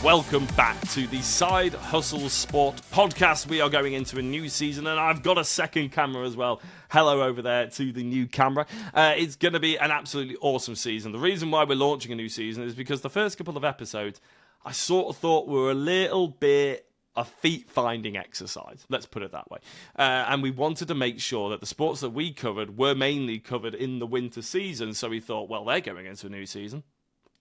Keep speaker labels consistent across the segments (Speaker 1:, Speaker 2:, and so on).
Speaker 1: Welcome back to the Side Hustle Sport podcast. We are going into a new season, and I've got a second camera as well. Hello over there to the new camera. It's going to be an absolutely awesome season. The reason why we're launching a new season is because the first couple of episodes, I sort of thought were a little bit a feet-finding exercise. Let's put it that way. And we wanted to make sure that the sports that we covered were mainly covered in the winter season. So we thought, well, they're going into a new season.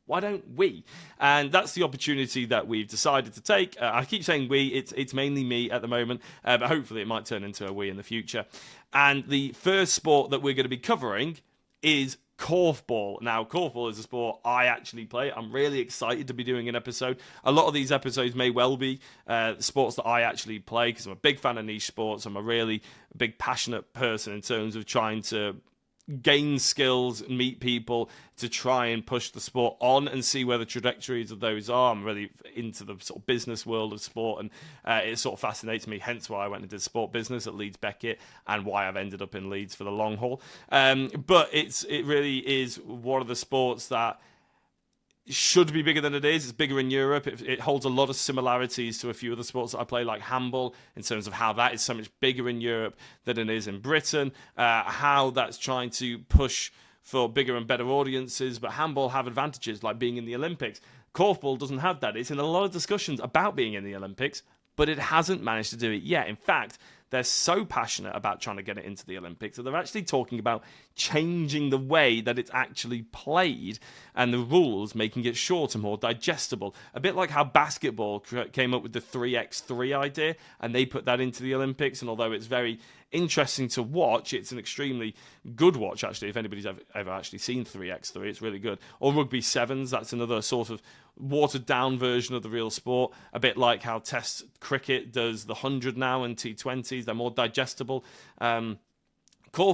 Speaker 1: Why don't we? And that's the opportunity that we've decided to take. I keep saying we, it's mainly me at the moment, but hopefully it might turn into a we in the future. And the first sport that we're going to be covering is Korfball. Now, Korfball is a sport I actually play. I'm really excited to be doing an episode. A lot of these episodes may well be sports that I actually play because I'm a big fan of niche sports. I'm a really big, passionate person in terms of trying to gain skills, meet people to try and push the sport on and see where the trajectories of those are. I'm really into the sort of business world of sport, and it sort of fascinates me, hence why I went and did sport business at Leeds Beckett and why I've ended up in Leeds for the long haul. But it really is one of the sports that should be bigger than it is. It's bigger in Europe. It holds a lot of similarities to a few other sports that I play, like handball, in terms of how that is so much bigger in Europe than it is in Britain, how that's trying to push for bigger and better audiences, but handball have advantages like being in the Olympics. Korfball doesn't have that. It's in a lot of discussions about being in the Olympics, but it hasn't managed to do it yet. In fact, they're so passionate about trying to get it into the Olympics that they're actually talking about changing the way that it's actually played and the rules, making it shorter, more digestible. A bit like how basketball came up with the 3x3 idea and they put that into the Olympics. And although it's very interesting to watch, it's an extremely good watch, actually, if anybody's ever actually seen 3x3. It's really good. Or rugby sevens, that's another sort of watered down version of the real sport, a bit like how Test cricket does the 100 now and T20s. They're more digestible. Korfball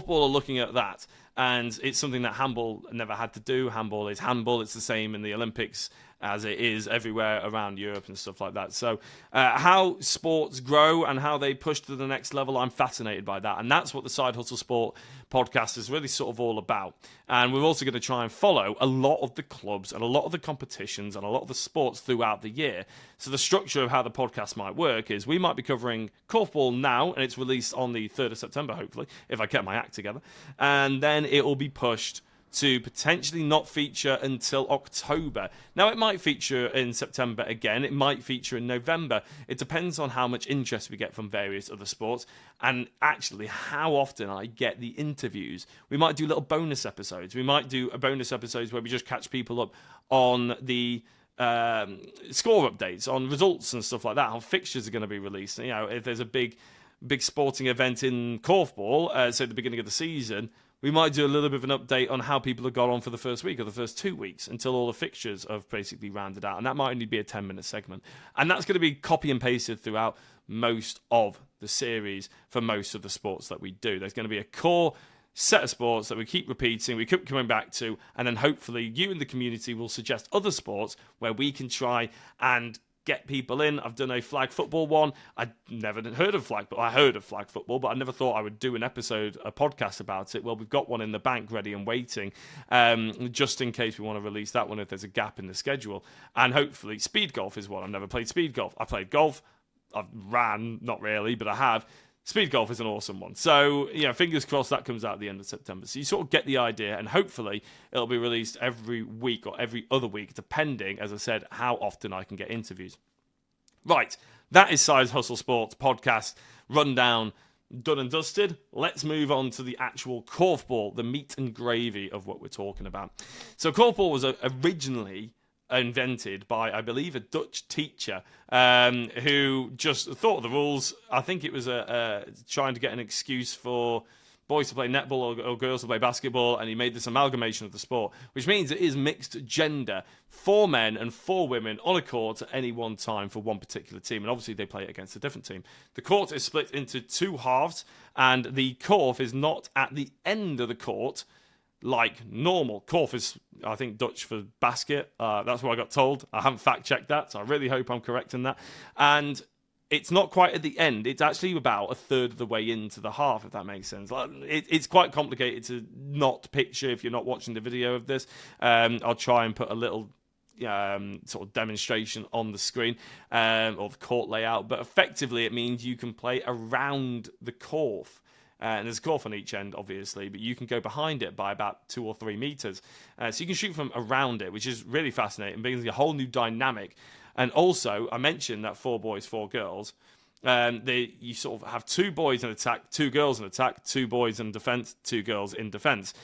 Speaker 1: are looking at that, and it's something that handball never had to do. Handball is handball. It's the same in the Olympics as it is everywhere around Europe and stuff like that. So how sports grow and how they push to the next level, I'm fascinated by that. And that's what the Side Hustle Sport podcast is really sort of all about. And we're also going to try and follow a lot of the clubs and a lot of the competitions and a lot of the sports throughout the year. So the structure of how the podcast might work is we might be covering Korfball now, and it's released on the 3rd of September, hopefully, if I get my act together. And then it will be pushed to potentially not feature until October. Now, it might feature in September again. It might feature in November. It depends on how much interest we get from various other sports and actually how often I get the interviews. We might do little bonus episodes. We might do a bonus episodes where we just catch people up on the score updates, on results and stuff like that, how fixtures are going to be released. You know, if there's a big sporting event in Korfball, so at the beginning of the season, we might do a little bit of an update on how people have got on for the first week or the first 2 weeks until all the fixtures have basically rounded out. And that might only be a 10-minute segment. And that's going to be copy and pasted throughout most of the series for most of the sports that we do. There's going to be a core set of sports that we keep repeating, we keep coming back to, and then hopefully you in the community will suggest other sports where we can try and get people in. I've done a flag football one. I never heard of flag, but I heard of flag football, but I never thought I would do a podcast about it. Well, we've got one in the bank ready and waiting, just in case we want to release that one if there's a gap in the schedule. And hopefully speed golf is one. I've never played speed golf. I played golf. I've ran, not really, but I have. Speed golf is an awesome one. So, fingers crossed that comes out at the end of September. So you sort of get the idea, and hopefully it'll be released every week or every other week, depending, as I said, how often I can get interviews. Right, that is Side Hustle Sports podcast rundown done and dusted. Let's move on to the actual Korfball, the meat and gravy of what we're talking about. So Korfball was originally invented by, I believe, a Dutch teacher who just thought of the rules. I think it was trying to get an excuse for boys to play netball or girls to play basketball, and he made this amalgamation of the sport, which means it is mixed gender, 4 men and 4 women on a court at any one time for one particular team, and obviously they play it against a different team. The court is split into 2 halves, and the Korf is not at the end of the court like normal. Korf is, I think, Dutch for basket. That's what I got told. I haven't fact-checked that, so I really hope I'm correct in that. And it's not quite at the end. It's actually about a third of the way into the half, if that makes sense. It's quite complicated to not picture if you're not watching the video of this. I'll try and put a little sort of demonstration on the screen, or the court layout, but effectively it means you can play around the court. And there's a court on each end, obviously, but you can go behind it by about 2 or 3 meters. So you can shoot from around it, which is really fascinating, brings a whole new dynamic. And also, I mentioned that 4 boys, 4 girls. You sort of have 2 boys in attack, 2 girls in attack, 2 boys in defense, 2 girls in defense.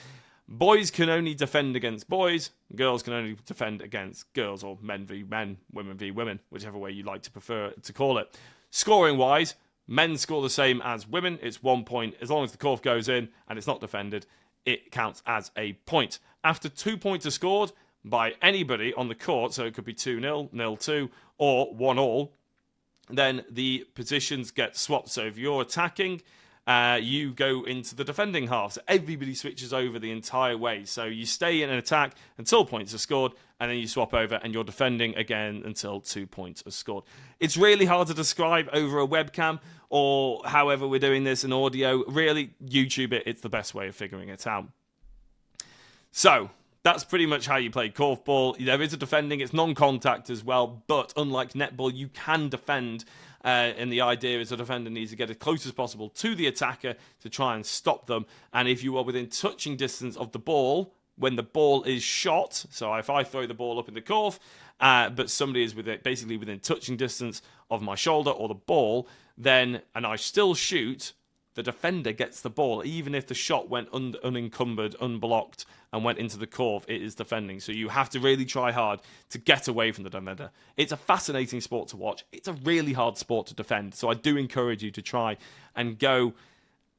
Speaker 1: Boys can only defend against boys, girls can only defend against girls, or men v men, women v women, whichever way you like to prefer to call it. Scoring-wise, men score the same as women. It's 1 point. As long as the court goes in and it's not defended, it counts as a point. After 2 points are scored by anybody on the court, so it could be 2-0, 0-2, or 1-1, then the positions get swapped. So if you're attacking, you go into the defending half. So everybody switches over the entire way. So you stay in an attack until points are scored, and then you swap over and you're defending again until 2 points are scored. It's really hard to describe over a webcam or however we're doing this in audio. Really, YouTube it. It's the best way of figuring it out. So that's pretty much how you play korfball. There is a defending. It's non-contact as well, but unlike netball, you can defend. And the idea is the defender needs to get as close as possible to the attacker to try and stop them. And if you are within touching distance of the ball, when the ball is shot, so if I throw the ball up in the korf, but somebody is basically within touching distance of my shoulder or the ball, then, and I still shoot, the defender gets the ball. Even if the shot went unencumbered, unblocked, and went into the korf, it is defending. So you have to really try hard to get away from the defender. It's a fascinating sport to watch. It's a really hard sport to defend. So I do encourage you to try and go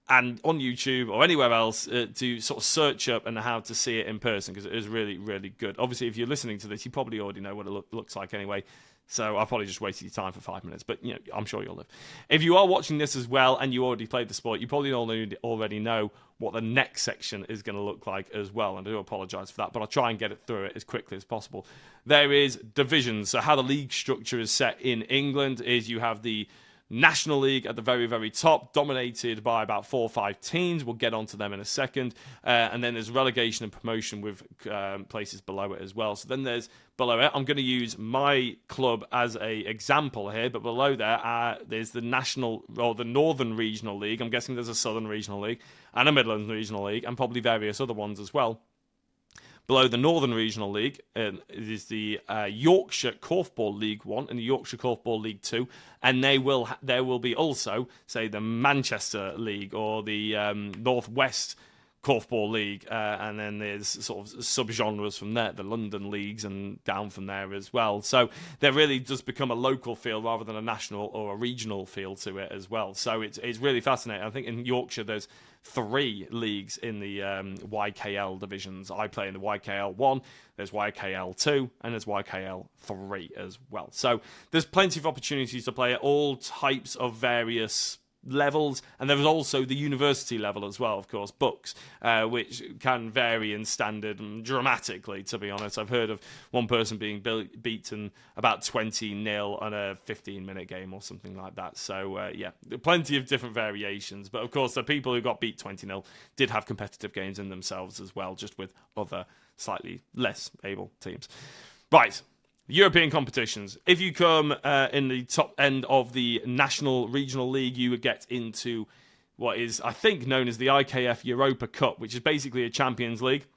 Speaker 1: and on YouTube or anywhere else to sort of search up and how to see it in person, because it is really, really good. Obviously, if you're listening to this, you probably already know what it looks like anyway. So I'll probably just wasted your time for 5 minutes, but I'm sure you'll live. If you are watching this as well and you already played the sport, you probably already know what the next section is going to look like as well. And I do apologise for that, but I'll try and get it through it as quickly as possible. There is divisions. So how the league structure is set in England is you have the National League at the very, very top, dominated by about 4 or 5 teams. We'll get onto them in a second. And then there's relegation and promotion with places below it as well. So then there's below it, I'm going to use my club as a example here, but below there, there's the National, or the Northern Regional League. I'm guessing there's a Southern Regional League and a Midlands Regional League, and probably various other ones as well. Below the Northern Regional League is the Yorkshire Korfball League 1 and the Yorkshire Korfball League 2, and there will be also, say, the Manchester League or the Northwest Korfball League, and then there's sort of sub-genres from there, the London Leagues and down from there as well. So there really does become a local feel rather than a national or a regional feel to it as well. So it's really fascinating. I think in Yorkshire there's 3 leagues in the YKL divisions. I play in the YKL 1, there's YKL 2, and there's YKL 3 as well. So there's plenty of opportunities to play at all types of various levels, and there is also the university level as well, of course, books, which can vary in standard dramatically, to be honest. I've heard of one person being beaten about 20-0 on a 15-minute game or something like that. So, yeah, plenty of different variations. But, of course, the people who got beat 20-0 did have competitive games in themselves as well, just with other slightly less able teams. Right. European competitions. If you come in the top end of the National Regional League, you would get into what is, I think, known as the IKF Europa Cup, which is basically a Champions League.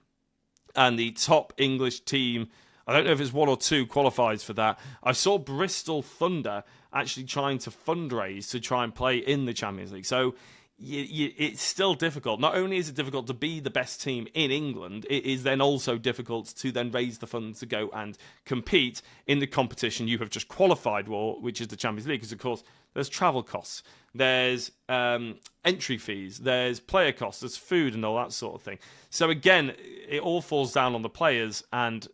Speaker 1: And the top English team, I don't know if it's 1 or 2, qualifies for that. I saw Bristol Thunder actually trying to fundraise to try and play in the Champions League. So it's still difficult. Not only is it difficult to be the best team in England, it is then also difficult to then raise the funds to go and compete in the competition you have just qualified for, which is the Champions League. Because, of course, there's travel costs, there's entry fees, there's player costs, there's food and all that sort of thing. So, again, it all falls down on the players, and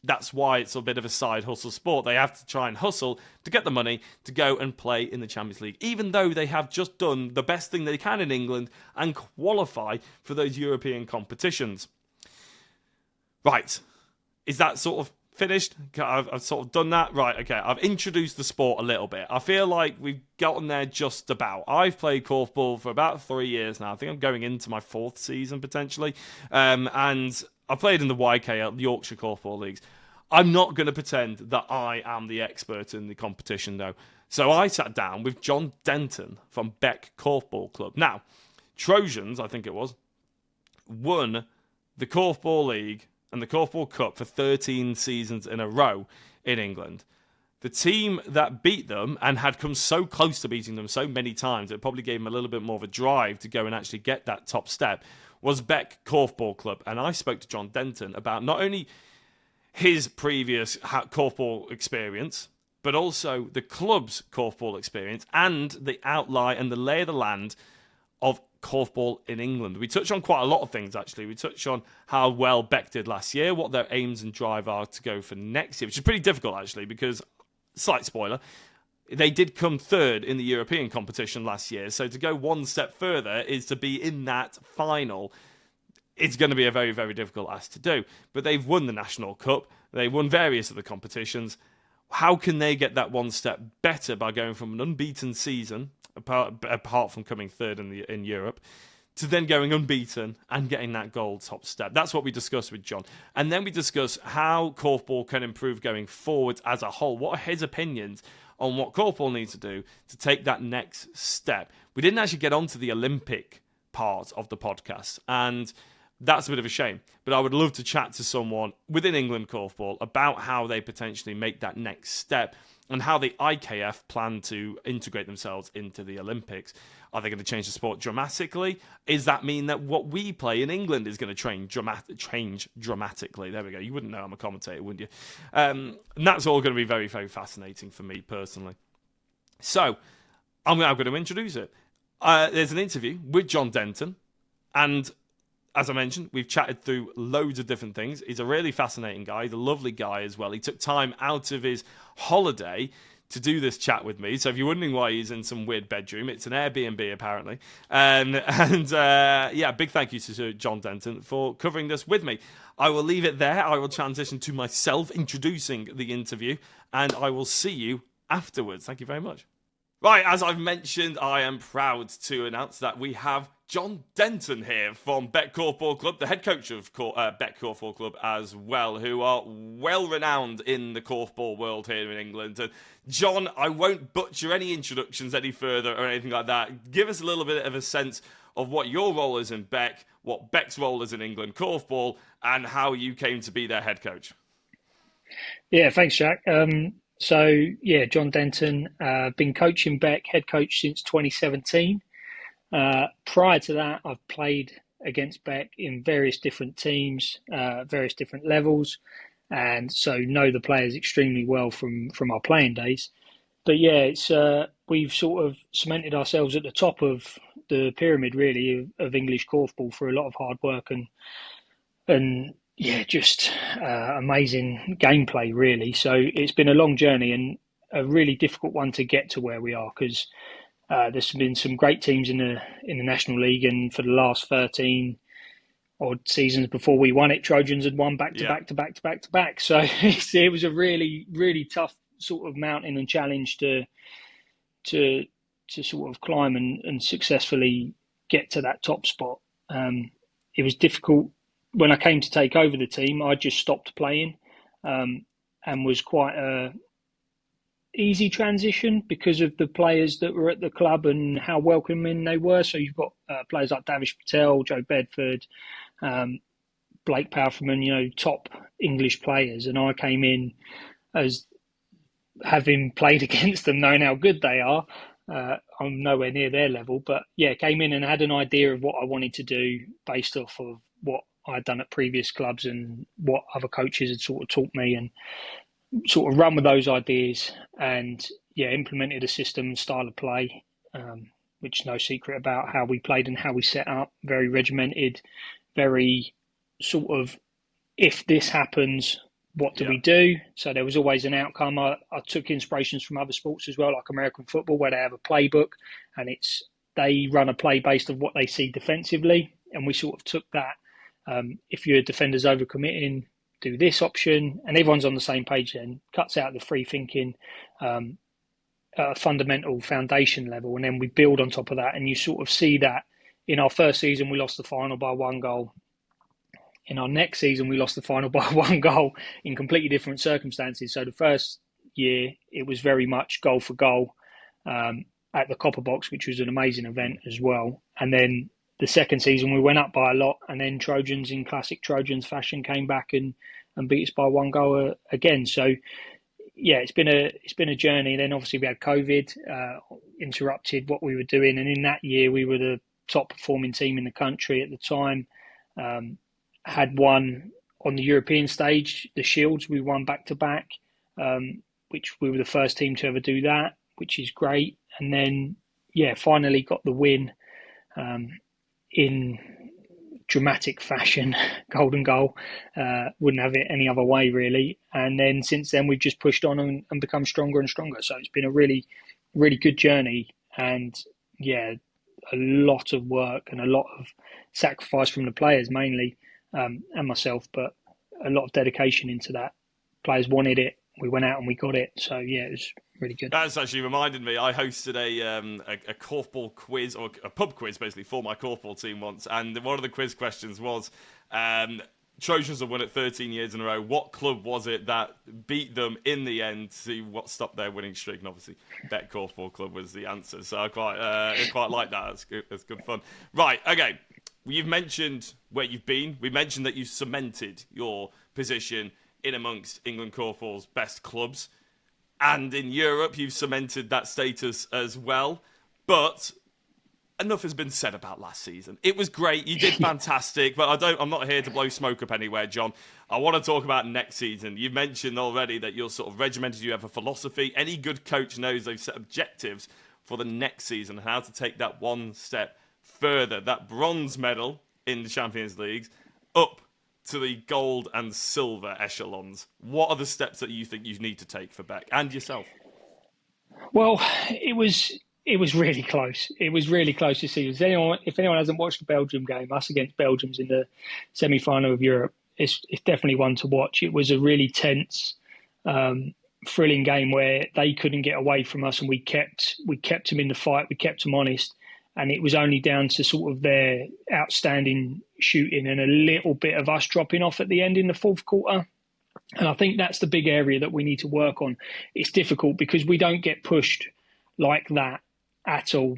Speaker 1: that's why it's a bit of a side hustle sport. They have to try and hustle to get the money to go and play in the Champions League, even though they have just done the best thing they can in England and qualify for those European competitions. Right. Is that sort of finished? I've sort of done that. Right, okay. I've introduced the sport a little bit. I feel like we've gotten there just about. I've played korfball for about 3 years now. I think I'm going into my 4th season, potentially. And I played in the YKL, the Yorkshire Korfball Leagues. I'm not going to pretend that I am the expert in the competition, though. So I sat down with John Denton from Bec Korfball Club. Now, Trojans, I think it was, won the Korfball League and the Korfball Cup for 13 seasons in a row in England. The team that beat them and had come so close to beating them so many times, it probably gave them a little bit more of a drive to go and actually get that top step, was Bec Korfball Club. And I spoke to John Denton about not only his previous korfball experience, but also the club's korfball experience and the outline and the lay of the land of korfball in England. We touched on quite a lot of things, actually. We touched on how well Bec did last year, what their aims and drive are to go for next year, which is pretty difficult, actually, because, slight spoiler, they did come third in the European competition last year. So to go one step further is to be in that final. It's going to be a very, very difficult ask to do. But they've won the National Cup. They won various of the competitions. How can they get that one step better by going from an unbeaten season, apart from coming third in Europe, to then going unbeaten and getting that gold top step? That's what we discussed with John. And then we discuss how korfball can improve going forward as a whole. What are his opinions on what korfball needs to do to take that next step? We didn't actually get onto the Olympic part of the podcast, and that's a bit of a shame. But I would love to chat to someone within England korfball about how they potentially make that next step and how the IKF plan to integrate themselves into the Olympics. Are they going to change the sport dramatically? Does that mean that what we play in England is going to change dramatically? There we go. You wouldn't know I'm a commentator, wouldn't you? And that's all going to be very, very fascinating for me personally. So I'm now going to introduce it. There's an interview with John Denton, and as I mentioned, we've chatted through loads of different things. He's a really fascinating guy. He's a lovely guy as well. He took time out of his holiday to do this chat with me. So if you're wondering why he's in some weird bedroom, it's an Airbnb apparently. Yeah, big thank you to John Denton for covering this with me. I will leave it there. I will transition to myself introducing the interview, and I will see you afterwards. Thank you very much. Right, as I've mentioned, I am proud to announce that we have John Denton here from Bec Korfball Club, the head coach of Bec Korfball Club as well, who are well renowned in the korfball world here in England. And John, I won't butcher any introductions any further or anything like that. Give us a little bit of a sense of what your role is in Bec, what Bec's role is in England korfball, and how you came to be their head coach.
Speaker 2: Yeah, thanks, Jack. John Denton, been coaching Bec, head coach since 2017. Prior to that, I've played against Bec in various different teams, various different levels, and so know the players extremely well from our playing days. But yeah, we've sort of cemented ourselves at the top of the pyramid, really, of English korfball for a lot of hard work and just amazing gameplay, really. So it's been a long journey and a really difficult one to get to where we are, because there's been some great teams in the National League, and for the last 13 odd seasons before we won it, Trojans had won back to back to back to back to back. So it was a really, really tough sort of mountain and challenge to sort of climb and successfully get to that top spot. It was difficult. When I came to take over the team, I just stopped playing, and was quite a easy transition because of the players that were at the club and how welcoming they were. So you've got players like Davish Patel, Joe Bedford, Blake Powerfulman, top English players. And I came in as having played against them, knowing how good they are. I'm nowhere near their level, but yeah, came in and had an idea of what I wanted to do based off of what I'd done at previous clubs and what other coaches had sort of taught me, and sort of run with those ideas and implemented a system and style of play, which is no secret about how we played and how we set up. Very regimented, very sort of, if this happens, what do we do? So there was always an outcome. I took inspirations from other sports as well, like American football, where they have a playbook and they run a play based on what they see defensively. And we sort of took that. If your defender's overcommitting, do this option, and everyone's on the same page then, cuts out the free thinking at a fundamental foundation level, and then we build on top of that. And you sort of see that in our first season, we lost the final by 1 goal. In our next season, we lost the final by 1 goal in completely different circumstances. So the first year, it was very much goal for goal at the Copper Box, which was an amazing event as well. And then the second season, we went up by a lot, and then Trojans, in classic Trojans fashion, came back and beat us by 1 goal again. So yeah, it's been a journey. Then obviously we had COVID, interrupted what we were doing, and in that year we were the top performing team in the country at the time. Had won on the European stage the Shields. We won back to back, which we were the first team to ever do that, which is great. And then finally got the win in dramatic fashion, golden goal. Wouldn't have it any other way, really. And then since then, we've just pushed on and become stronger and stronger. So it's been a really, really good journey. And a lot of work and a lot of sacrifice from the players mainly, and myself, but a lot of dedication into that. Players wanted it. We went out and we got it. So it was really good.
Speaker 1: That's actually reminded me. I hosted a korfball quiz, or a pub quiz, basically, for my korfball team once. And one of the quiz questions was, Trojans have won it 13 years in a row. What club was it that beat them in the end to what stopped their winning streak? And obviously, Bec Korfball Club was the answer. So I quite like that. It's good fun. Right, okay. You've mentioned where you've been. We mentioned that you cemented your position in amongst England Korfball's best clubs. And in Europe, you've cemented that status as well. But enough has been said about last season. It was great. You did fantastic. But I'm not here to blow smoke up anywhere, John. I want to talk about next season. You've mentioned already that you're sort of regimented. You have a philosophy. Any good coach knows they've set objectives for the next season and how to take that one step further. That bronze medal in the Champions Leagues up to the gold and silver echelons. What are the steps that you think you need to take for Bec and yourself?
Speaker 2: Well, it was really close. It was really close this season. If anyone hasn't watched the Belgium game, us against Belgium's in the semi-final of Europe, it's definitely one to watch. It was a really tense, thrilling game where they couldn't get away from us, and we kept them in the fight. We kept them honest. And it was only down to sort of their outstanding shooting and a little bit of us dropping off at the end in the fourth quarter. And I think that's the big area that we need to work on. It's difficult because we don't get pushed like that at all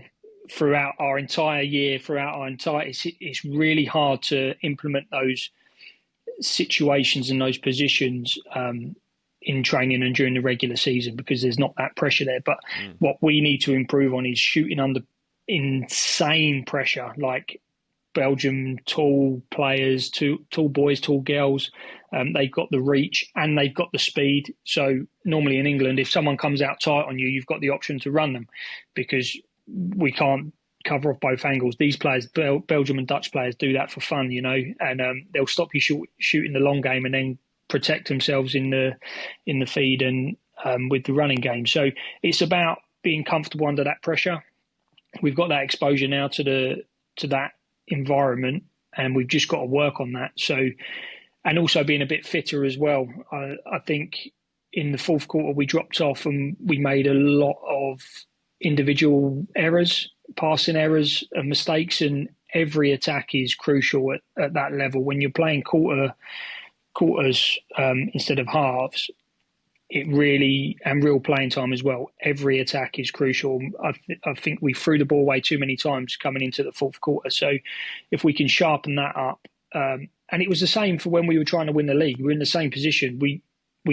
Speaker 2: throughout our entire year, it's really hard to implement those situations and those positions in training and during the regular season because there's not that pressure there. But what we need to improve on is shooting under insane pressure, like Belgium, tall players, tall boys, tall girls. They've got the reach and they've got the speed. So normally in England, if someone comes out tight on you, you've got the option to run them because we can't cover off both angles. These players, Belgium and Dutch players, do that for fun, and they'll stop you shooting the long game and then protect themselves in the feed and with the running game. So it's about being comfortable under that pressure. We've got that exposure now to that environment, and we've just got to work on that. So, and also being a bit fitter as well. I think in the fourth quarter we dropped off and we made a lot of individual errors, passing errors and mistakes, and every attack is crucial at that level. When you're playing quarters instead of halves, it really, and real playing time as well, every attack is crucial. I think we threw the ball away too many times coming into the fourth quarter. So if we can sharpen that up, and it was the same for when we were trying to win the league. We were in the same position. We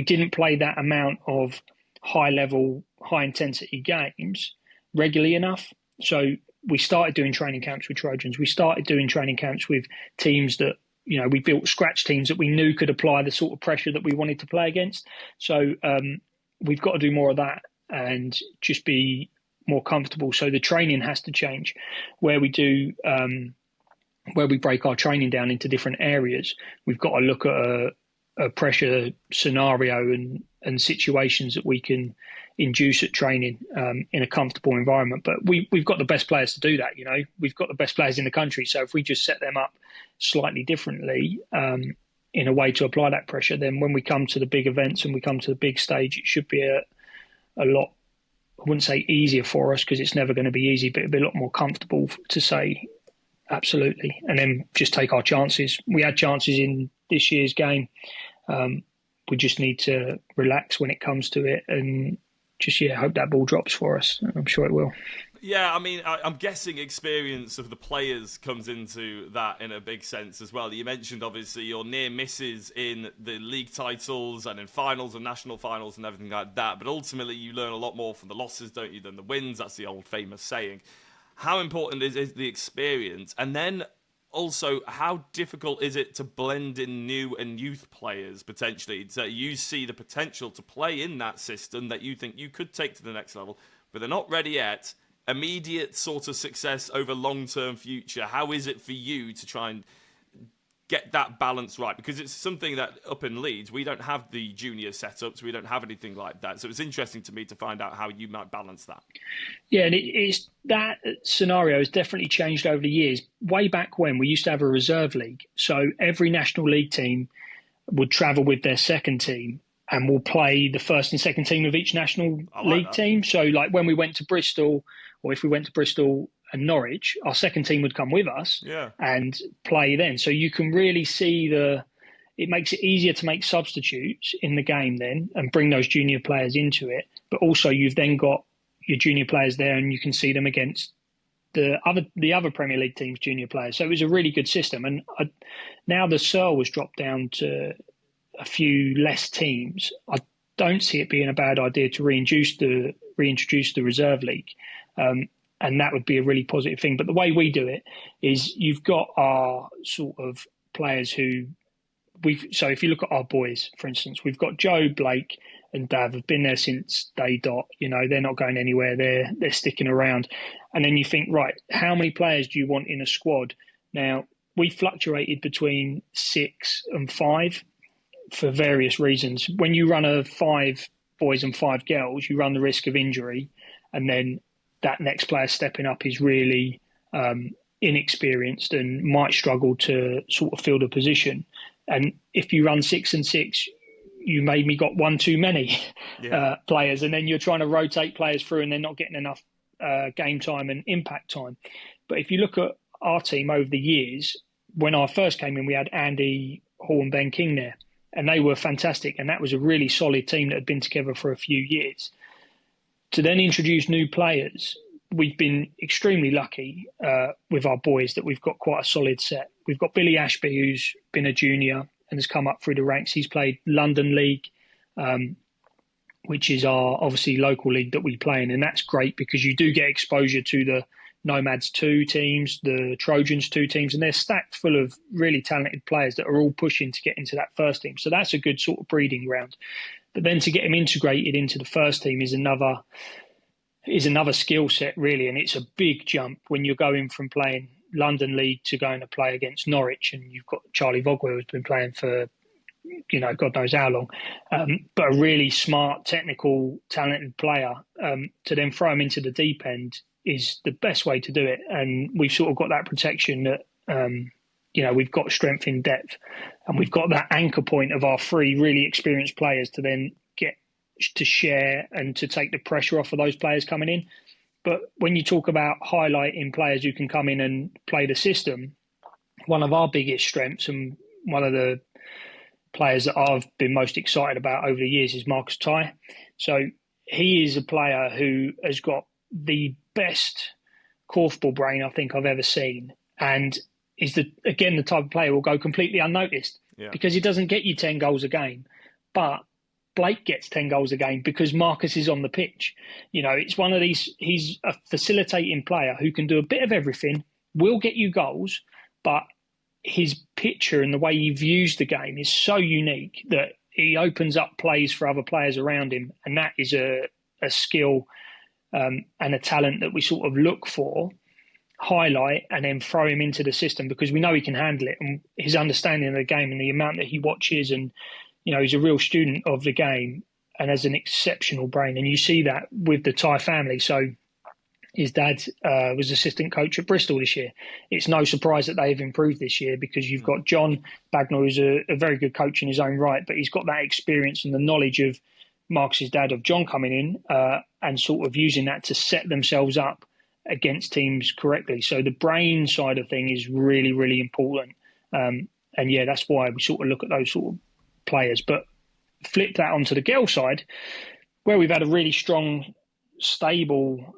Speaker 2: didn't play that amount of high level, high intensity games regularly enough. So we started doing training camps with Trojans. We started doing training camps with teams that, we built scratch teams that we knew could apply the sort of pressure that we wanted to play against. So we've got to do more of that and just be more comfortable. So the training has to change where we break our training down into different areas. We've got to look at a pressure scenario and situations that we can induce at training in a comfortable environment. But we've got the best players to do that. We've got the best players in the country. So if we just set them up slightly differently in a way to apply that pressure, then when we come to the big events and we come to the big stage, it should be a lot, I wouldn't say easier for us because it's never going to be easy, but it'd be a lot more comfortable to say, absolutely. And then just take our chances. We had chances in this year's game. We just need to relax when it comes to it and just, hope that ball drops for us. I'm sure it will.
Speaker 1: Yeah, I mean, I'm guessing experience of the players comes into that in a big sense as well. You mentioned, obviously, your near misses in the league titles and in finals and national finals and everything like that. But ultimately, you learn a lot more from the losses, don't you, than the wins? That's the old famous saying. How important is the experience? And then also, how difficult is it to blend in new and youth players potentially? So you see the potential to play in that system that you think you could take to the next level, but they're not ready yet. Immediate sort of success over long-term future. How is it for you to try and get that balance right? Because it's something that up in Leeds, we don't have the junior setups. We don't have anything like that. So it's interesting to me to find out how you might balance that.
Speaker 2: Yeah, and it's that scenario has definitely changed over the years. Way back when, we used to have a reserve league. So every National League team would travel with their second team and will play the first and second team of each National League team. So like when we went to Bristol, or if we went to Bristol and Norwich, our second team would come with us and play then. So you can really see it makes it easier to make substitutes in the game then and bring those junior players into it. But also you've then got your junior players there and you can see them against the other Premier League teams' junior players. So it was a really good system. And now the SERL was dropped down to a few less teams. I don't see it being a bad idea to reintroduce the reserve league. And that would be a really positive thing. But the way we do it is you've got our sort of players who so if you look at our boys, for instance, we've got Joe, Blake and Dav have been there since day dot. They're not going anywhere. They're sticking around. And then you think, right, how many players do you want in a squad? Now, we fluctuated between 6 and 5 for various reasons. When you run a 5 boys and 5 girls, you run the risk of injury. And then that next player stepping up is really inexperienced and might struggle to sort of fill the position. And if you run 6 and 6, you maybe got one too many players, and then you're trying to rotate players through and they're not getting enough game time and impact time. But if you look at our team over the years, when I first came in, we had Andy Hall and Ben King there, and they were fantastic. And that was a really solid team that had been together for a few years. To then introduce new players, we've been extremely lucky with our boys that we've got quite a solid set. We've got Billy Ashby, who's been a junior and has come up through the ranks. He's played London League, which is our obviously local league that we play in. And that's great because you do get exposure to the Nomads 2 teams, the Trojans 2 teams, and they're stacked full of really talented players that are all pushing to get into that first team. So that's a good sort of breeding ground. But then to get them integrated into the first team is another skill set, really. And it's a big jump when you're going from playing London League to going to play against Norwich. And you've got Charlie Vogwell, who's been playing for, God knows how long, but a really smart, technical, talented player. To then throw him into the deep end is the best way to do it. And we've sort of got that protection that, we've got strength in depth, and we've got that anchor point of our 3 really experienced players to then get to share and to take the pressure off of those players coming in. But when you talk about highlighting players who can come in and play the system, one of our biggest strengths and one of the players that I've been most excited about over the years is Marcus Ty. So he is a player who has got the best korfball brain I think I've ever seen, and is the type of player who will go completely unnoticed because he doesn't get you 10 goals a game. But Blake gets 10 goals a game because Marcus is on the pitch. It's one of these, he's a facilitating player who can do a bit of everything, will get you goals, but his picture and the way he views the game is so unique that he opens up plays for other players around him. And that is a skill and a talent that we sort of look for, highlight, and then throw him into the system because we know he can handle it. And his understanding of the game and the amount that he watches, and he's a real student of the game and has an exceptional brain. And you see that with the Ty family. So his dad was assistant coach at Bristol this year. It's no surprise that they've improved this year because you've got John Bagnall, who's a very good coach in his own right, but he's got that experience and the knowledge of Marcus's dad, of John coming in and sort of using that to set themselves up against teams correctly. So the brain side of thing is really, really important. And yeah, that's why we sort of look at those sort of players. But flip that onto the girl side, where we've had a really strong, stable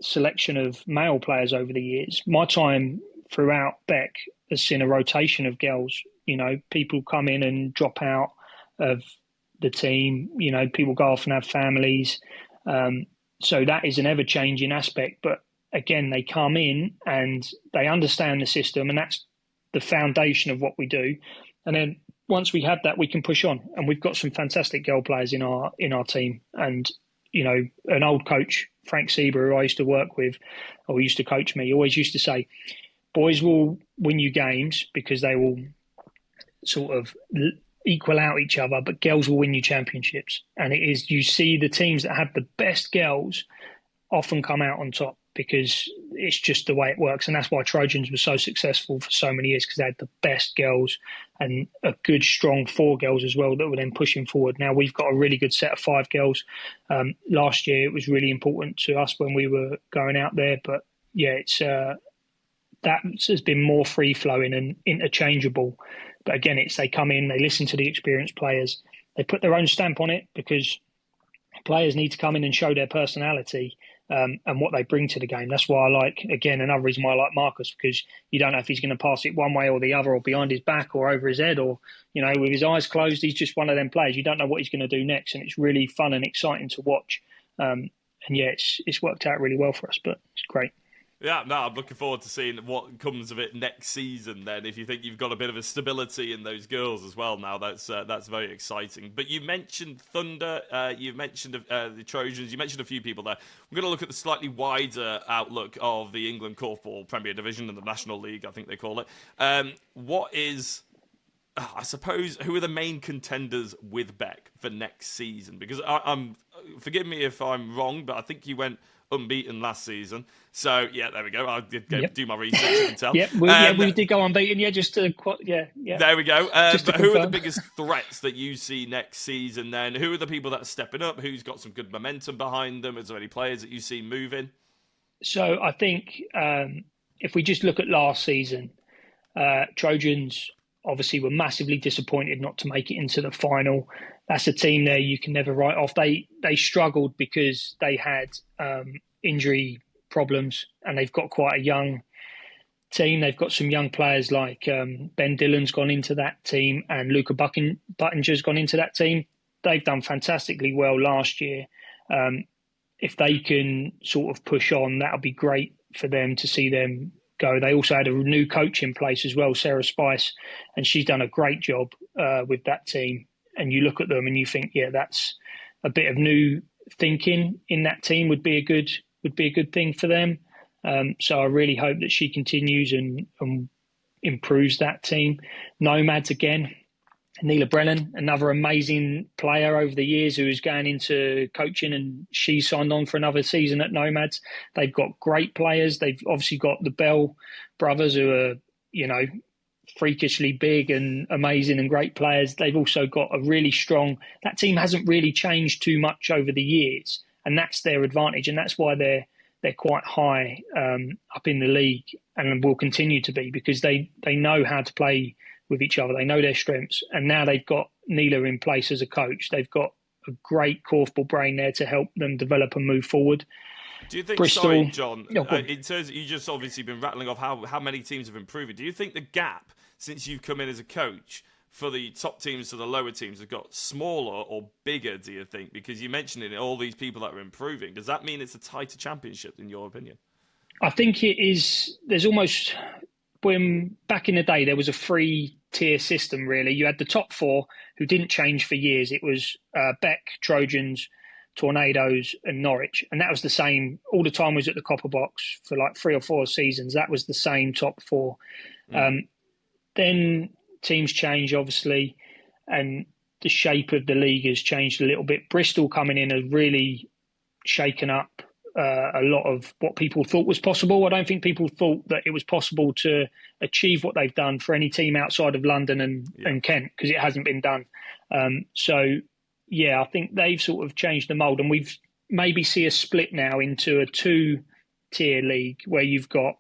Speaker 2: selection of male players over the years. My time throughout Bec has seen a rotation of girls. You know, people come in and drop out of the team. You know, people go off and have families. So that is an ever-changing aspect. But again, they come in and they understand the system, and that's the foundation of what we do. And then once we have that, we can push on. And we've got some fantastic girl players in our team. And, you know, an old coach, Frank Sieber, who I used to work with, or used to coach me, always used to say, boys will win you games because they will sort of equal out each other, but girls will win you championships. And it is, you see the teams that have the best girls often come out on top, because it's just the way it works. And that's why Trojans were so successful for so many years, because they had the best girls and a good, strong 4 girls as well that were then pushing forward. Now we've got a really good set of 5 girls. Last year, it was really important to us when we were going out there. But yeah, it's that has been more free-flowing and interchangeable. But again, it's they come in, they listen to the experienced players. They put their own stamp on it, because players need to come in and show their personality and what they bring to the game. That's why I like, again, another reason why I like Marcus, because you don't know if he's going to pass it one way or the other, or behind his back or over his head, or, you know, with his eyes closed. He's just one of them players. You don't know what he's going to do next, and it's really fun and exciting to watch. And yeah, it's worked out really well for us, but it's great.
Speaker 1: Yeah, no, I'm looking forward to seeing what comes of it next season then. If you think you've got a bit of a stability in those girls as well now, that's very exciting. But you mentioned Thunder, you mentioned the Trojans, you mentioned a few people there. We're going to look at the slightly wider outlook of the England Korfball Premier Division and the National League, I think they call it. What is, I suppose, who are the main contenders with Bec for next season? Because I'm forgive me if I'm wrong, but I think you went unbeaten last season. So, yeah, there we go. I did do my research, you can tell.
Speaker 2: we did go unbeaten, just to...
Speaker 1: There we go. But who are the biggest threats that you see next season then? Who are the people that are stepping up? Who's got some good momentum behind them? Is there any players that you see moving?
Speaker 2: So, I think if we just look at last season, Trojans obviously were massively disappointed not to make it into the final. That's a team there you can never write off. They struggled because they had injury problems, and they've got quite a young team. They've got some young players like Ben Dillon's gone into that team, and Luca Buttinger's gone into that team. They've done fantastically well last year. If they can sort of push on, that'll be great for them to see them go. They also had a new coach in place as well, Sarah Spice, and she's done a great job with that team. And you look at them and you think, yeah, that's a bit of new thinking in that team would be a good thing for them. So I really hope that she continues and improves that team. Nomads again, Neela Brennan, another amazing player over the years who is going into coaching, and she signed on for another season at Nomads. They've got great players. They've obviously got the Bell brothers who are, you know, freakishly big and amazing and great players. They've also got a really strong... That team hasn't really changed too much over the years, and that's their advantage, and that's why they're quite high up in the league, and will continue to be, because they know how to play with each other. They know their strengths, and now they've got Neela in place as a coach. They've got a great korfball brain there to help them develop and move forward.
Speaker 1: Do you think,
Speaker 2: Bristol,
Speaker 1: sorry, John, in terms of, you just obviously been rattling off how many teams have improved. Do you think the gap since you've come in as a coach for the top teams to the lower teams have got smaller or bigger, do you think? Because you mentioned it, all these people that are improving. Does that mean it's a tighter championship, in your opinion?
Speaker 2: I think it is. There's almost... When back in the day, there was a 3-tier system, really. You had the top 4 who didn't change for years. It was Bec, Trojans, Tornadoes and Norwich. And that was the same. All the time was at the Copper Box for like 3 or 4 seasons. That was the same top 4. Then teams change, obviously, and the shape of the league has changed a little bit. Bristol coming in has really shaken up a lot of what people thought was possible. I don't think people thought that it was possible to achieve what they've done for any team outside of London and Kent, because it hasn't been done. So, yeah, I think they've sort of changed the mould, and we've maybe see a split now into a 2 tier league where you've got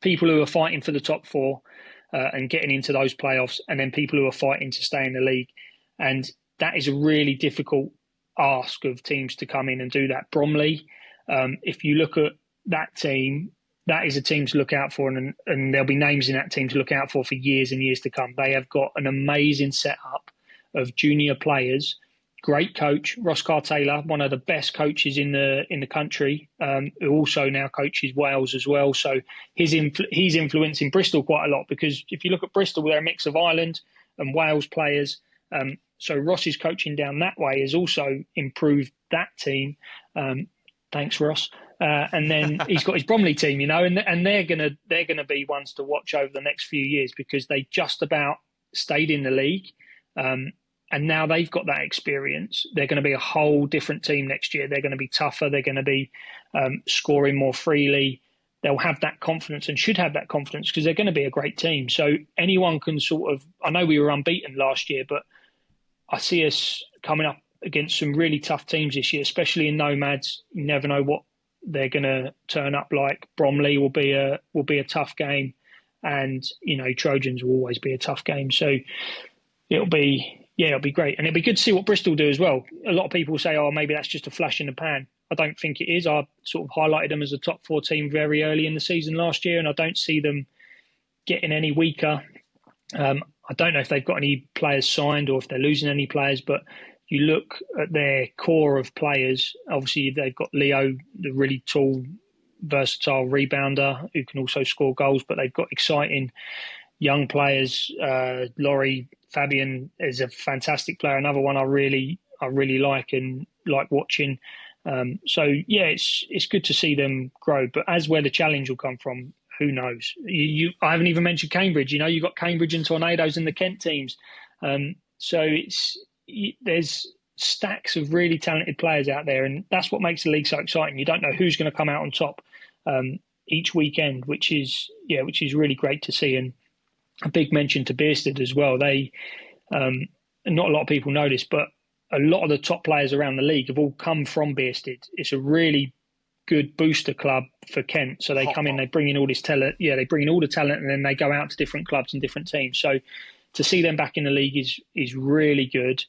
Speaker 2: people who are fighting for the top four and getting into those playoffs, and then people who are fighting to stay in the league. And that is a really difficult ask of teams to come in and do that. Bromley, if you look at that team, that is a team to look out for, and there'll be names in that team to look out for years and years to come. They have got an amazing setup of junior players. Great coach, Ross Carr-Taylor, one of the best coaches in the country, who also now coaches Wales as well. So he's influencing Bristol quite a lot, because if you look at Bristol, they're a mix of Ireland and Wales players. So Ross's coaching down that way has also improved that team. Thanks, Ross. And then he's got his Bromley team, and they're gonna be ones to watch over the next few years, because they just about stayed in the league. And now they've got that experience. They're going to be a whole different team next year. They're going to be tougher. They're going to be scoring more freely. They'll have that confidence, and should have that confidence, because they're going to be a great team. So anyone can sort of, I know we were unbeaten last year, but I see us coming up against some really tough teams this year, especially in Nomads. You never know what they're going to turn up like. Bromley will be a tough game, and Trojans will always be a tough game. So it'll be great, and it'll be good to see what Bristol do as well. A lot of people say, "Oh, maybe that's just a flash in the pan." I don't think it is. I sort of highlighted them as a top four team very early in the season last year, and I don't see them getting any weaker. I don't know if they've got any players signed or if they're losing any players, but you look at their core of players. Obviously, they've got Leo, the really tall, versatile rebounder who can also score goals, but they've got exciting young players. Laurie Fabian is a fantastic player, another one I really like and like watching. So yeah, it's good to see them grow. But as where the challenge will come from, who knows? I haven't even mentioned Cambridge. You've got Cambridge and Tornadoes and the Kent teams. So there's stacks of really talented players out there, and that's what makes the league so exciting. You don't know who's going to come out on top each weekend, which is really great to see. And a big mention to Bearsted as well. They, not a lot of people know this, but a lot of the top players around the league have all come from Bearsted. It's a really good booster club for Kent. So they come in, they bring in all this talent. Yeah, they bring in all the talent, and then they go out to different clubs and different teams. So to see them back in the league is really good.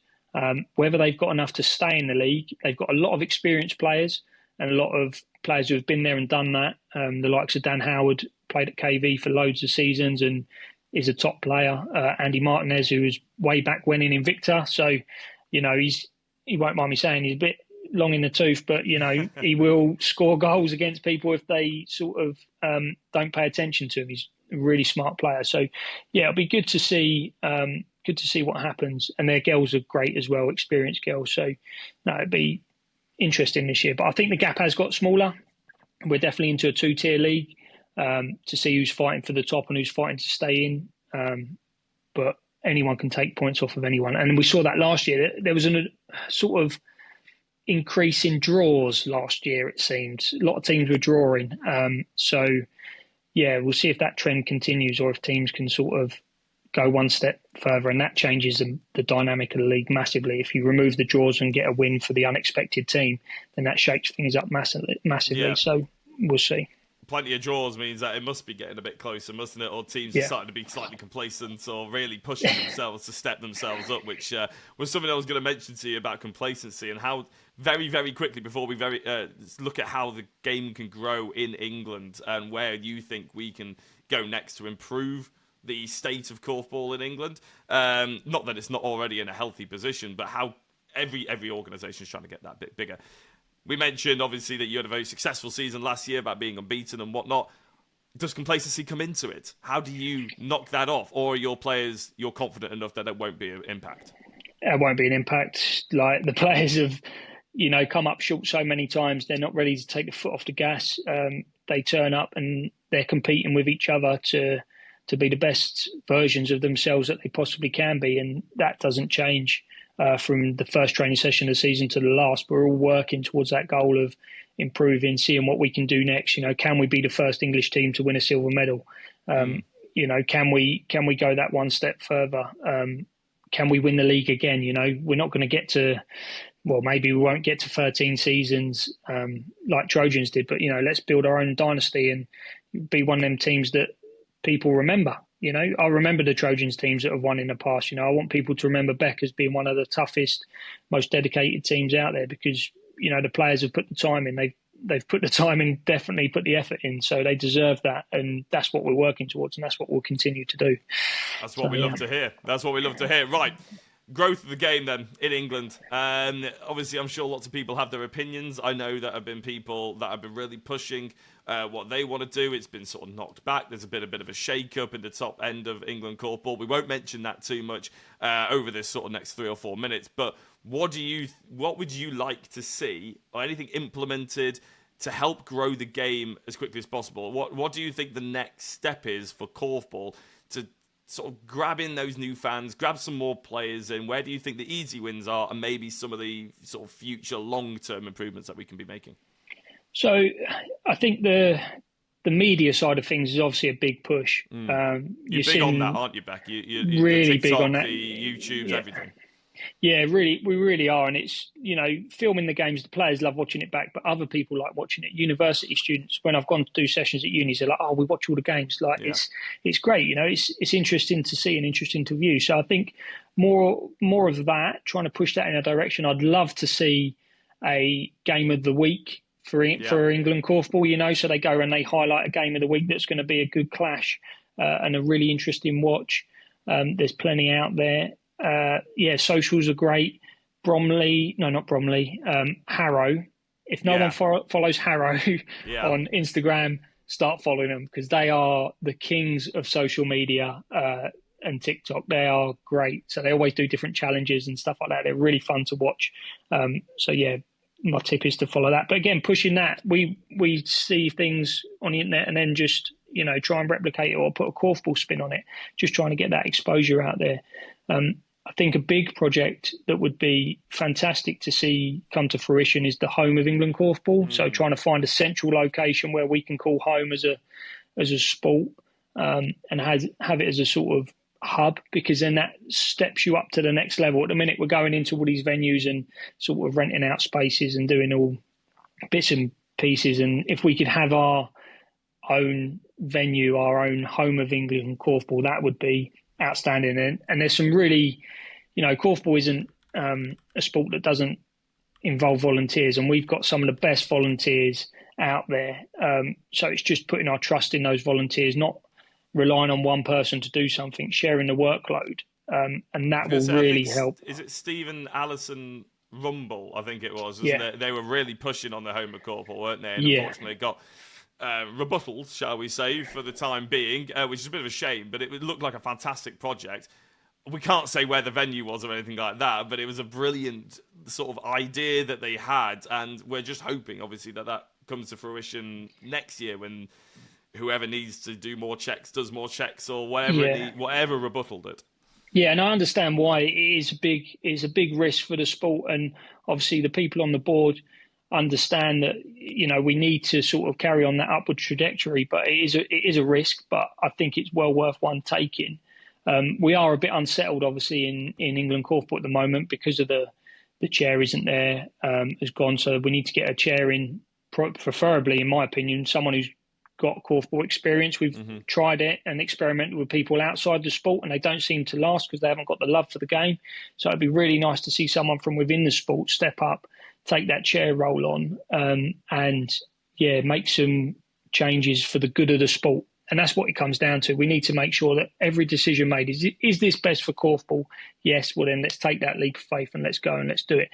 Speaker 2: Whether they've got enough to stay in the league, they've got a lot of experienced players and a lot of players who have been there and done that. The likes of Dan Howard played at KV for loads of seasons and is a top player. Andy Martinez, who was way back when in Invicta. So, he won't mind me saying he's a bit long in the tooth, but, he will score goals against people if they sort of don't pay attention to him. He's a really smart player. So, yeah, it'll be good to see what happens. And their girls are great as well, experienced girls. So, no, it'd be interesting this year. But I think the gap has got smaller. We're definitely into a two-tier league. To see who's fighting for the top and who's fighting to stay in. But anyone can take points off of anyone. And we saw that last year. There was a sort of increase in draws last year, it seemed. A lot of teams were drawing. So, yeah, we'll see if that trend continues or if teams can sort of go one step further. And that changes the dynamic of the league massively. If you remove the draws and get a win for the unexpected team, then that shakes things up massively.
Speaker 1: Yeah.
Speaker 2: So we'll see.
Speaker 1: Plenty of draws means that it must be getting a bit closer, mustn't it? Or teams are starting to be slightly complacent or really pushing themselves to step themselves up, which was something I was going to mention to you about complacency and how very, very quickly before we look at how the game can grow in England and where you think we can go next to improve the state of korfball in England. Not that it's not already in a healthy position, but how every organisation is trying to get that bit bigger. We mentioned, obviously, that you had a very successful season last year about being unbeaten and whatnot. Does complacency come into it? How do you knock that off? Or are your players, you're confident enough that it won't be an impact?
Speaker 2: It won't be an impact. Like, the players have, come up short so many times. They're not ready to take the foot off the gas. They turn up and they're competing with each other to be the best versions of themselves that they possibly can be. And that doesn't change. From the first training session of the season to the last, we're all working towards that goal of improving, seeing what we can do next. Can we be the first English team to win a silver medal? Can we go that one step further? Can we win the league again? We're not going to get to well, maybe we won't get to 13 seasons like Trojans did, but let's build our own dynasty and be one of them teams that people remember. I remember the Trojans teams that have won in the past. I want people to remember Bec as being one of the toughest, most dedicated teams out there because the players have put the time in. They've put the time in, definitely put the effort in, so they deserve that, and that's what we're working towards, and that's what we'll continue to do.
Speaker 1: That's what we love to hear. That's what we love to hear. Right. Growth of the game then in England. Obviously, I'm sure lots of people have their opinions. I know that have been people that have been really pushing what they want to do. It's been sort of knocked back. There's been a bit of a shake-up in the top end of England korfball. We won't mention that too much over this sort of next 3 or 4 minutes. But what would you like to see, or anything implemented to help grow the game as quickly as possible? What do you think the next step is for korfball to sort of grab in those new fans, grab some more players in? Where do you think the easy wins are, and maybe some of the sort of future long-term improvements that we can be making?
Speaker 2: So I think the media side of things is obviously a big push.
Speaker 1: You're big on that, aren't you, Bec? You
Speaker 2: really
Speaker 1: TikTok,
Speaker 2: big on that.
Speaker 1: The YouTubes, everything.
Speaker 2: Yeah, really, we really are. And it's, filming the games, the players love watching it back, but other people like watching it. University students, when I've gone to do sessions at unis, they're like, oh, we watch all the games. Like, it's great, it's interesting to see and interesting to view. So I think more of that, trying to push that in a direction. I'd love to see a game of the week for England korfball, so they go and they highlight a game of the week that's going to be a good clash and a really interesting watch. There's plenty out there. Socials are great. Harrow. If no one follows Harrow on Instagram, start following them because they are the kings of social media and TikTok. They are great. So they always do different challenges and stuff like that. They're really fun to watch. My tip is to follow that. But again, pushing that, we see things on the internet and then just try and replicate it or put a korfball spin on it. Just trying to get that exposure out there. I think a big project that would be fantastic to see come to fruition is the home of England korfball. So trying to find a central location where we can call home as a sport and have it as a sort of hub, because then that steps you up to the next level. At the minute, we're going into all these venues and sort of renting out spaces and doing all bits and pieces. And if we could have our own venue, our own home of England korfball, that would be outstanding. And there's some really, korfball isn't a sport that doesn't involve volunteers, and we've got some of the best volunteers out there. So it's just putting our trust in those volunteers, not relying on one person to do something, sharing the workload, and that will really help.
Speaker 1: Is it Stephen Allison Rumble? I think it was. Wasn't it? They were really pushing on the home of korfball, weren't they? And unfortunately got rebuttals, shall we say, for the time being, which is a bit of a shame, but it looked like a fantastic project. We can't say where the venue was or anything like that, but it was a brilliant sort of idea that they had, and we're just hoping, obviously, that comes to fruition next year when whoever needs to do more checks does more checks, or whatever rebuttaled it.
Speaker 2: Yeah, and I understand why it is a big risk for the sport, and obviously the people on the board understand that we need to sort of carry on that upward trajectory, but it is a risk, but I think it's well worth one taking. We are a bit unsettled, obviously, in England korfball at the moment because of the chair isn't there, has gone. So we need to get a chair in, preferably, in my opinion, someone who's got korfball experience. We've tried it and experimented with people outside the sport, and they don't seem to last because they haven't got the love for the game. So it'd be really nice to see someone from within the sport step up, take that chair role on, and make some changes for the good of the sport. And that's what it comes down to. We need to make sure that every decision made is this best for korfball? Yes, well then let's take that leap of faith and let's go and let's do it.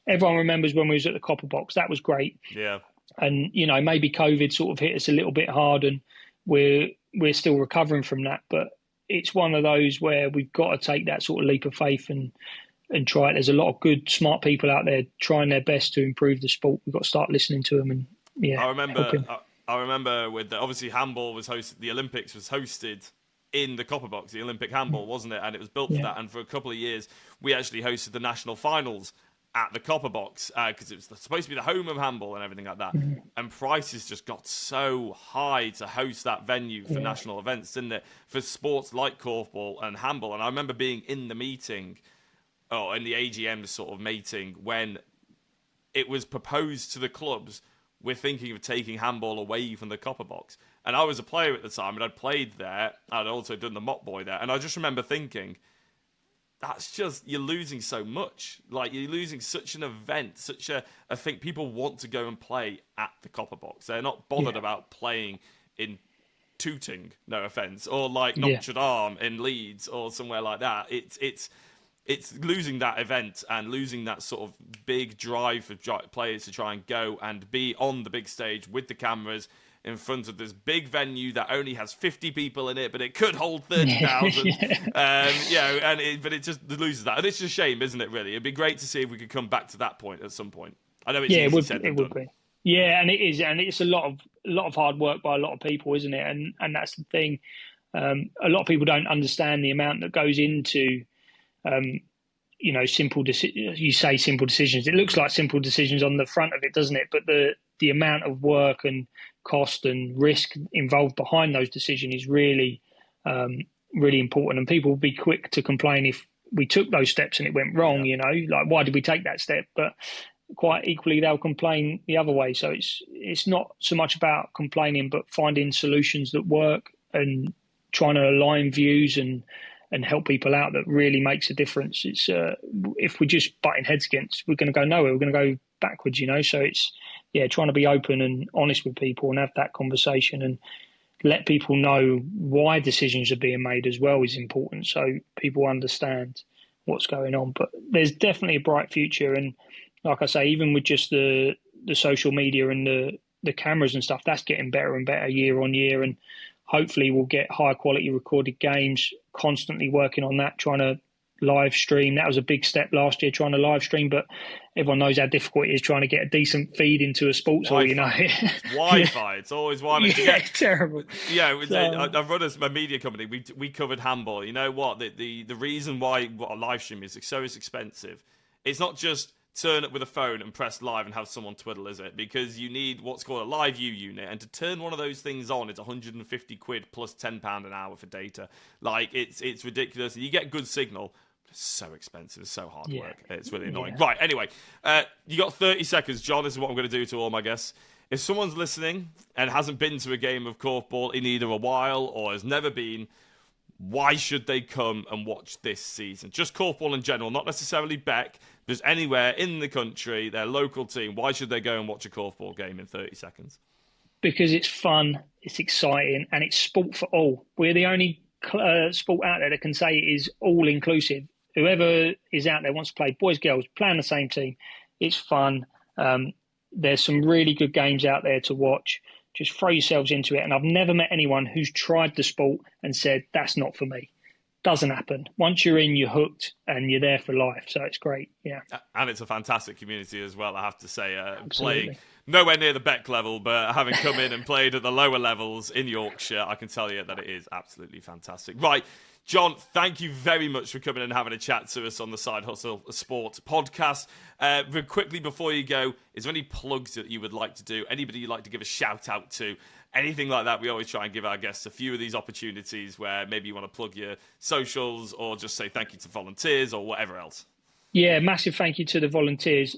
Speaker 2: Everyone remembers when we was at the Copper Box. That was great.
Speaker 1: Yeah.
Speaker 2: And maybe COVID sort of hit us a little bit hard, and we're still recovering from that. But it's one of those where we've got to take that sort of leap of faith and try it. There's a lot of good, smart people out there trying their best to improve the sport. We've got to start listening to them. And
Speaker 1: I remember with obviously handball was hosted. The Olympics was hosted in the Copper Box, the Olympic handball, wasn't it? And it was built for that. And for a couple of years, we actually hosted the national finals at the Copper Box because it was supposed to be the home of handball and everything like that. And prices just got so high to host that venue for national events, didn't it? For sports like korfball and handball. And I remember being in the meeting, in the AGM sort of meeting when it was proposed to the clubs, we're thinking of taking handball away from the copper box. And I was a player at the time, and I'd played there. I'd also done the mop boy there. And I just remember thinking, that's just, you're losing so much. Like, you're losing such an event, I think people want to go and play at the copper box. They're not bothered about playing in Tooting, no offence, or like Notre Dame in Leeds or somewhere like that. It's losing that event and losing that sort of big drive for players to try and go and be on the big stage with the cameras in front of this big venue that only has 50 people in it, but it could hold 30,000. But it just loses that. And it's a shame, isn't it, really? It'd be great to see if we could come back to that point at some point. I know it's easy said than done.
Speaker 2: Would be. Yeah, and it is, and it's a lot of hard work by a lot of people, isn't it? And that's the thing. A lot of people don't understand the amount that goes into, simple decisions. You say simple decisions. It looks like simple decisions on the front of it, doesn't it? But the amount of work and cost and risk involved behind those decisions is really, really important. And people will be quick to complain if we took those steps and it went wrong. Like, why did we take that step? But quite equally, they'll complain the other way. So it's not so much about complaining, but finding solutions that work and trying to align views and help people out that really makes a difference. It's if we're just butting heads against, we're going to go nowhere. We're going to go backwards, So it's trying to be open and honest with people and have that conversation and let people know why decisions are being made as well is important, so people understand what's going on. But there's definitely a bright future, and like I say, even with just the social media and the cameras and stuff, that's getting better and better year on year. And hopefully we'll get high quality recorded games, constantly working on that, trying to live stream. That was a big step last year, trying to live stream, but everyone knows how difficult it is trying to get a decent feed into a sports hall,
Speaker 1: Wi-Fi, it's always one.
Speaker 2: It's terrible.
Speaker 1: I've run a media company. We covered handball. You know what? The reason why a live stream is so expensive, it's not just turn up with a phone and press live and have someone twiddle, is it? Because you need what's called a live view unit, and to turn one of those things on, it's 150 quid plus £10 an hour for data. Like, it's ridiculous. You get good signal. It's so expensive. It's so hard work. It's really annoying. Right, anyway, you got 30 seconds, John. This is what I'm going to do to all my guests. If someone's listening and hasn't been to a game of korfball in either a while or has never been, why should they come and watch this season? Just korfball in general, not necessarily Bec, but just anywhere in the country, their local team. Why should they go and watch a korfball game in 30 seconds?
Speaker 2: Because it's fun, it's exciting, and it's sport for all. We're the only sport out there that can say it is all-inclusive. Whoever is out there wants to play, boys, girls, play on the same team. It's fun. There's some really good games out there to watch. Just throw yourselves into it. And I've never met anyone who's tried the sport and said, that's not for me. Doesn't happen. Once you're in, you're hooked and you're there for life. So it's great. Yeah.
Speaker 1: And it's a fantastic community as well, I have to say. Playing nowhere near the Bec level, but having come in and played at the lower levels in Yorkshire, I can tell you that it is absolutely fantastic. Right. John, thank you very much for coming and having a chat to us on the Side Hustle Sports podcast. Very quickly before you go, is there any plugs that you would like to do? Anybody you'd like to give a shout out to? Anything like that? We always try and give our guests a few of these opportunities where maybe you want to plug your socials or just say thank you to volunteers or whatever else.
Speaker 2: Yeah, massive thank you to the volunteers.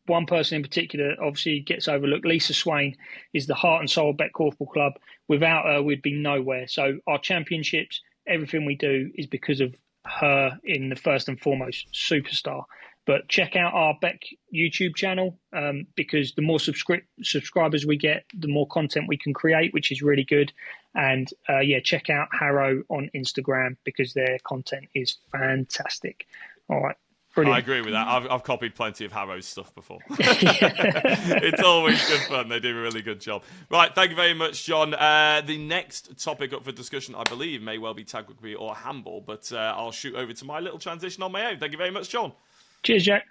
Speaker 2: One person in particular obviously gets overlooked. Lisa Swain is the heart and soul of Bec Korfball Club. Without her, we'd be nowhere. So our championships, everything we do is because of her in the first and foremost, superstar. But check out our Bec YouTube channel because the more subscribers we get, the more content we can create, which is really good. And check out Harrow on Instagram because their content is fantastic. All right. Brilliant.
Speaker 1: I agree with that. I've copied plenty of Harrow's stuff before. It's always good fun. They do a really good job. Right, thank you very much, John. The next topic up for discussion, I believe, may well be tag rugby or handball, but I'll shoot over to my little transition on my own. Thank you very much, John.
Speaker 2: Cheers, Jack.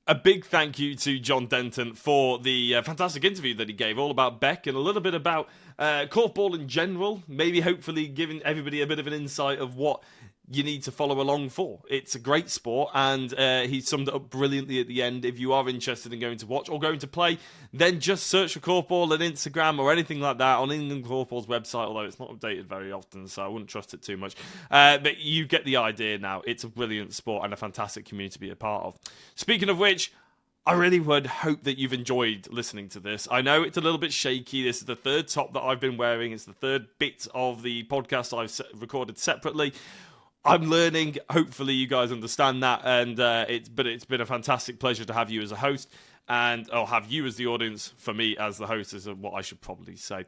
Speaker 1: A big thank you to John Denton for the fantastic interview that he gave, all about Bec and a little bit about korfball in general, maybe hopefully giving everybody a bit of an insight of what you need to follow along for. It's a great sport, and he summed it up brilliantly at the end. If you are interested in going to watch or going to play, then just search for Korfball on Instagram or anything like that on England Korfball's website, although it's not updated very often, so I wouldn't trust it too much. But you get the idea now. It's a brilliant sport and a fantastic community to be a part of. Speaking of which, I really would hope that you've enjoyed listening to this. I know it's a little bit shaky. This is the third top that I've been wearing. It's the third bit of the podcast I've recorded separately. I'm learning. Hopefully you guys understand that, and it's been a fantastic pleasure to have you as a host, and have you as the audience for me as the host is what I should probably say.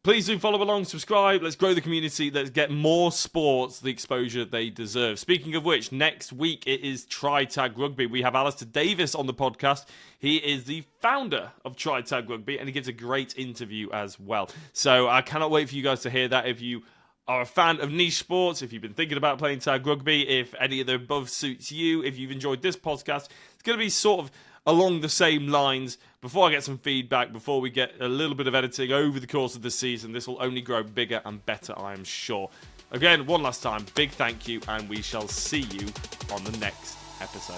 Speaker 1: Please do follow along, subscribe. Let's grow the community. Let's get more sports the exposure they deserve. Speaking of which, next week it is Tri-Tag Rugby. We have Alistair Davis on the podcast. He is the founder of Tri-Tag Rugby, and he gives a great interview as well. So I cannot wait for you guys to hear that. If you are a fan of niche sports, if you've been thinking about playing tag rugby, if any of the above suits you, if you've enjoyed this podcast, it's going to be sort of along the same lines. Before I get some feedback, before we get a little bit of editing over the course of the season, this will only grow bigger and better, I am sure. Again, one last time, big thank you, and we shall see you on the next episode.